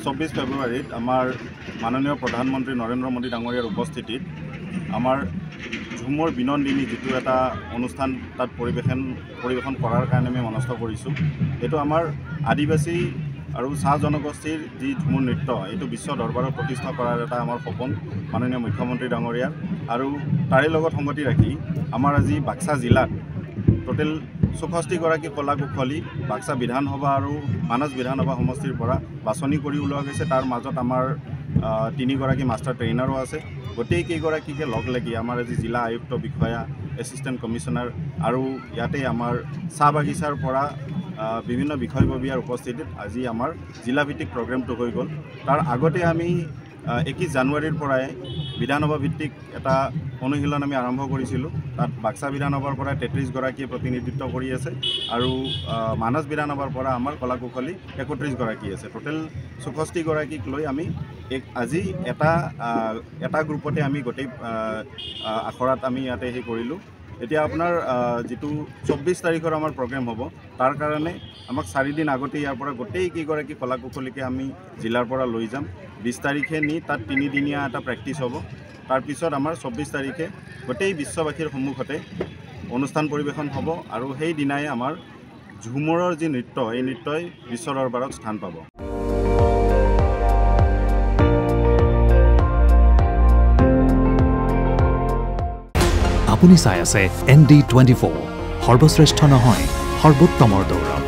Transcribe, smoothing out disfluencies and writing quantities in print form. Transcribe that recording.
चौबीस फेब्रुवारीत आमार माननीय प्रधानमंत्री नरेंद्र मोदी डांगरियार उपस्थितित आमार झुमुर बिनन्दिनी जी एट अनुष्ठान तक परिवेशन करार कारण मैं मनस्थ कर आमार आदिवासी और चाह जनगोष्ठीर जी झुमुर नृत्य ये विश्व दरबार प्रतिष्ठा करार एट आमार सपन माननीय मुख्यमंत्री डांगरियार और तारे लगत संगति राखी आमार आज बाक्सा जिलात टोटेल 64गराकी कला कुशली बाक्सा विधानसभा और मानस विधानसभा समष्टिर बाछनी कर उलिया गई तार मजत आमार 3गराकी मास्टार ट्रेनारो आछे गोटेईकेइगराकीके लग लागि आमार आज जिला आयुक्त विषया एसिस्टेंट कमिशनार और इते आमार चाह बागिचार परा विभिन्न विषयबबीयार उपस्थितित आज आमार जिलाभित्तिक प्रोग्रामটো हो गल तार आगते आमी 21 জানুৱাৰীৰ পৰাই विधानसभा भित्तिक एटा अनुशीलन आमी आरम्भ करिছিলোঁ তাত बाक्सा विधानसभार পৰা 33गराकीয়ে प्रतिनिधित्व কৰি আছে আৰু मानस विधानसभार পৰা आमार कला कुशली 31गराकी আছে टोटेल 64गराकीक লৈ आमी আজি এটা গ্ৰুপতে आमी गोटेই आखरात आमी ইয়াতে हे কৰিলোঁ এতিয়া আপোনাৰ যেটো 24 তাৰিখৰ আমাৰ প্ৰগ্ৰাম হ'ব তাৰ কাৰণে আমাক 4 দিন আগতে ইয়াৰ পৰা গোটেই কেইগৰাকী কলা কুশলীকে আমি জিলাৰ পৰা লৈ যাম 20 তাৰিখে নি তাত 3 দিনীয়া এটা প্ৰেক্টিছ হ'ব তাৰ পিছত আমাৰ 24 তাৰিখে গোটেই বিশ্ববাসীৰ সন্মুখতে অনুষ্ঠান পৰিবেশন হ'ব আৰু সেই দিনাই আমাৰ ঝুমুৰৰ যি নৃত্য এই নৃত্যই বিশ্ব দৰবাৰত স্থান পাব। আপুনি চাই আছে ND24 সৰ্বশ্ৰেষ্ঠ নহয় সৰ্বোত্তমৰ দৌৰত।